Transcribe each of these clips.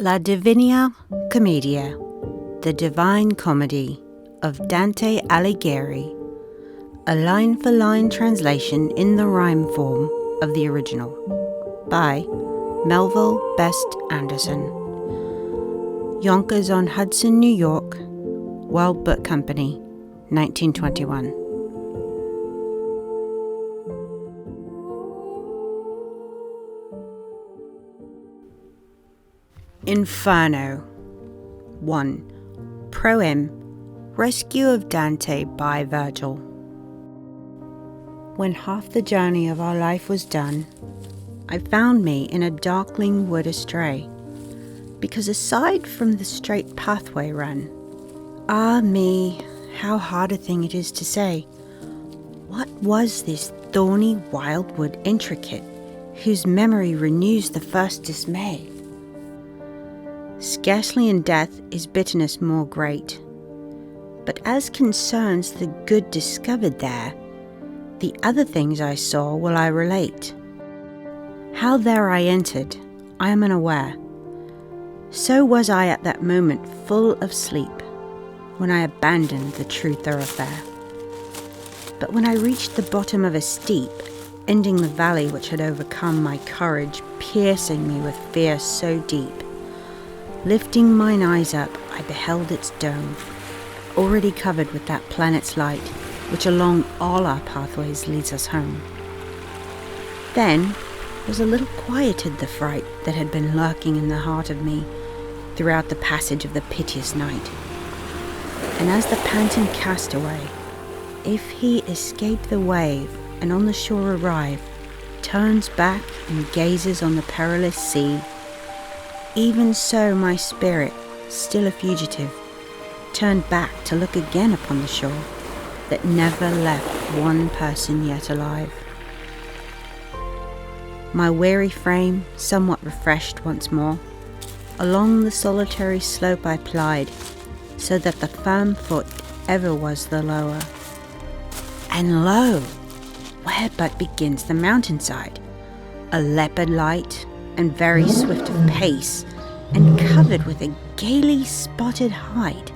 La Divina Commedia, the Divine Comedy of Dante Alighieri, a line-for-line translation in the rhyme form of the original, by Melville Best Anderson. Yonkers-on-Hudson, New York, World Book Company, 1921. Inferno 1. Proem, Rescue of Dante by Virgil. When half the journey of our life was done, I found me in a darkling wood astray, because aside from the straight pathway run. Ah me, how hard a thing it is to say. What was this thorny wildwood intricate, whose memory renews the first dismay? Scarcely in death is bitterness more great, but as concerns the good discovered there, the other things I saw will I relate. How there I entered, I am unaware. So was I at that moment full of sleep, when I abandoned the true thoroughfare. But when I reached the bottom of a steep, ending the valley which had overcome my courage, piercing me with fear so deep, lifting mine eyes up, I beheld its dome, already covered with that planet's light, which along all our pathways leads us home. Then was a little quieted the fright that had been lurking in the heart of me throughout the passage of the piteous night. And as the panting castaway, if he escape the wave and on the shore arrive, turns back and gazes on the perilous sea, even so my spirit, still a fugitive, turned back to look again upon the shore that never left one person yet alive. My weary frame, somewhat refreshed once more, along the solitary slope I plied, so that the firm foot ever was the lower. And lo, where but begins the mountainside, a leopard light, and very swift of pace, and covered with a gaily spotted hide.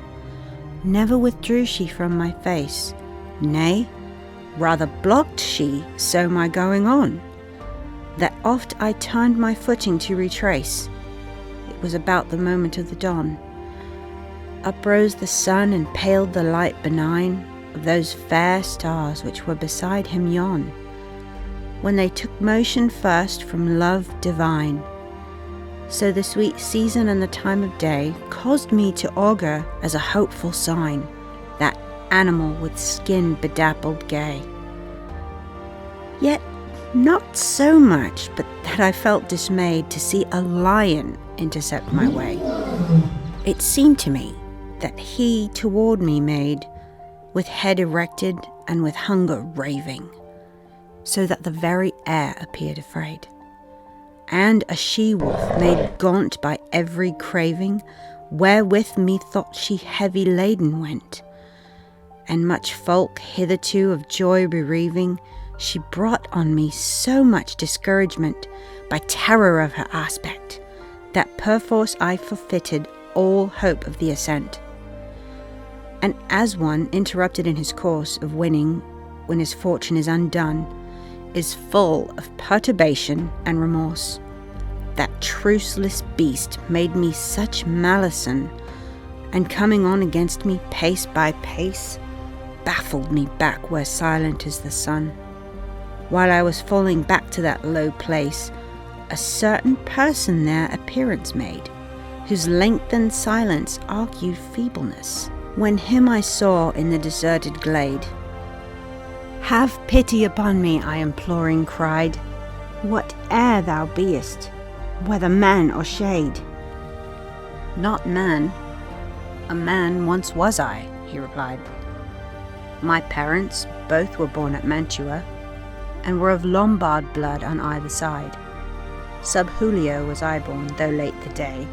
Never withdrew she from my face, nay, rather blocked she so my going on, that oft I turned my footing to retrace. It was about the moment of the dawn. Uprose the sun and paled the light benign of those fair stars which were beside him yon, when they took motion first from love divine. So the sweet season and the time of day caused me to augur as a hopeful sign that animal with skin bedappled gay. Yet not so much but that I felt dismayed to see a lion intercept my way. It seemed to me that he toward me made, with head erected and with hunger raving, so that the very air appeared afraid. And a she-wolf made gaunt by every craving, wherewith methought she heavy laden went. And much folk hitherto of joy bereaving, she brought on me so much discouragement by terror of her aspect, that perforce I forfeited all hope of the ascent. And as one interrupted in his course of winning when his fortune is undone, is full of perturbation and remorse, that truceless beast made me such malison, and coming on against me pace by pace, baffled me back where silent is the sun. While I was falling back to that low place, a certain person there appearance made, whose lengthened silence argued feebleness. When him I saw in the deserted glade, "Have pity upon me," I imploring cried, "whate'er thou beest, whether man or shade." "Not man, a man once was I," he replied. "My parents both were born at Mantua, and were of Lombard blood on either side. Sub Julio was I born, though late the day,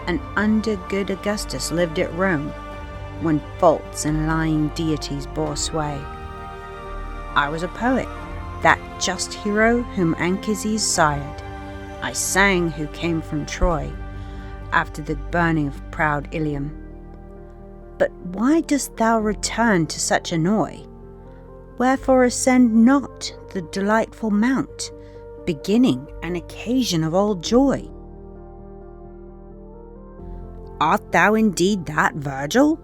and under good Augustus lived at Rome, when false and lying deities bore sway. I was a poet, that just hero whom Anchises sired. I sang who came from Troy, after the burning of proud Ilium. But why dost thou return to such annoy? Wherefore ascend not the delightful mount, beginning and occasion of all joy? Art thou indeed that Virgil,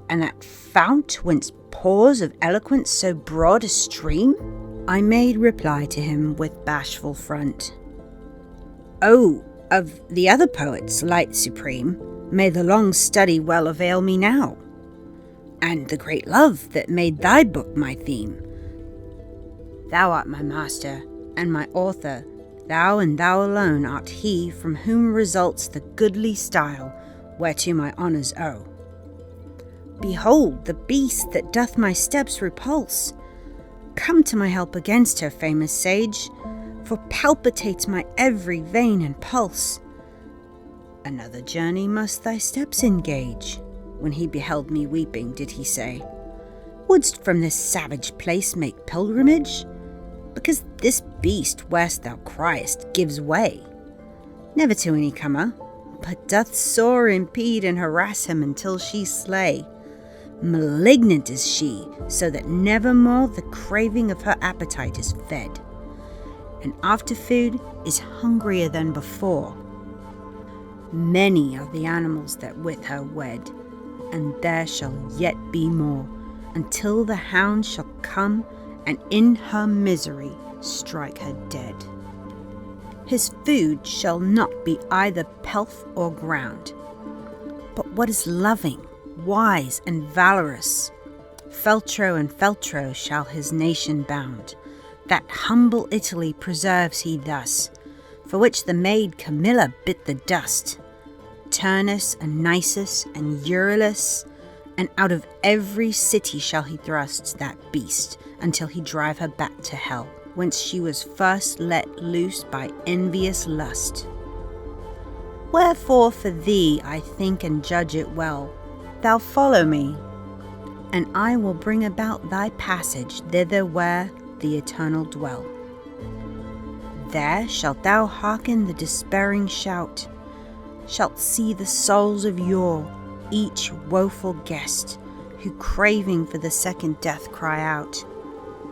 and that fount whence pours of eloquence so broad a stream? I made reply to him with bashful front. Oh, of the other poets, light supreme, may the long study well avail me now, and the great love that made thy book my theme. Thou art my master, and my author, thou and thou alone art he from whom results the goodly style whereto my honours owe. Behold the beast that doth my steps repulse, come to my help against her, famous sage, for palpitates my every vein and pulse. Another journey must thy steps engage. When he beheld me weeping, did he say, Wouldst from this savage place make pilgrimage? Because this beast, where'st thou criest, gives way, never to any comer, but doth sore impede and harass him until she slay. Malignant is she, so that nevermore the craving of her appetite is fed, and after food is hungrier than before. Many are the animals that with her wed, and there shall yet be more, until the hound shall come and in her misery strike her dead. His food shall not be either pelf or ground, but what is loving, wise, and valorous. Feltro and Feltro shall his nation bound, that humble Italy preserves he thus, for which the maid Camilla bit the dust. Turnus and Nisus and Euryalus, and out of every city shall he thrust that beast, until he drive her back to hell, whence she was first let loose by envious lust. Wherefore for thee I think and judge it well, thou follow me, and I will bring about thy passage thither where the eternal dwell. There shalt thou hearken the despairing shout, shalt see the souls of yore, each woeful guest, who craving for the second death cry out.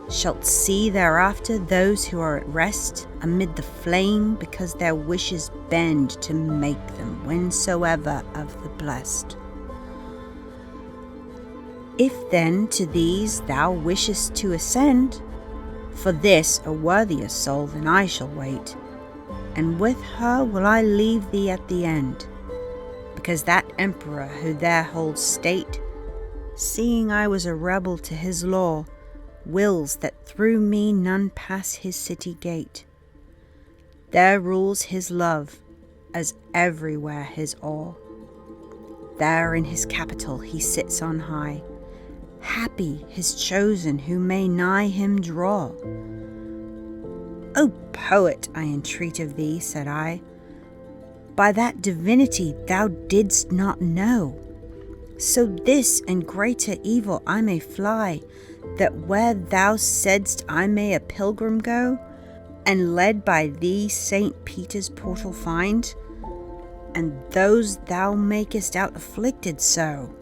Shalt see thereafter those who are at rest amid the flame, because their wishes bend to make them whensoever of the blessed. If then to these thou wishest to ascend, for this a worthier soul than I shall wait, and with her will I leave thee at the end, because that emperor who there holds state, seeing I was a rebel to his law, wills that through me none pass his city gate. There rules his love, as everywhere his awe. There in his capital he sits on high, happy his chosen who may nigh him draw. O poet, I entreat of thee, said I, by that divinity thou didst not know, so this and greater evil I may fly, that where thou saidst I may a pilgrim go, and led by thee St. Peter's portal find, and those thou makest out afflicted so.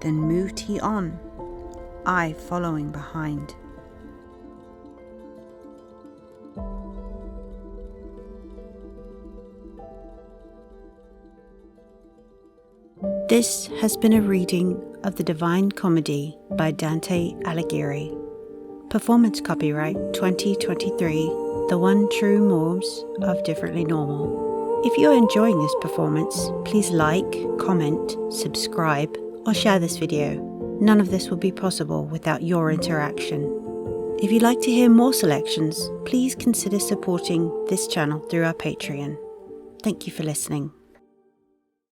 Then moved he on, I following behind. This has been a reading of The Divine Comedy by Dante Alighieri. Performance copyright 2023, The One True Morms of Differently Normal. If you are enjoying this performance, please like, comment, subscribe, or share this video. None of this would be possible without your interaction. If you'd like to hear more selections, please consider supporting this channel through our Patreon. Thank you for listening.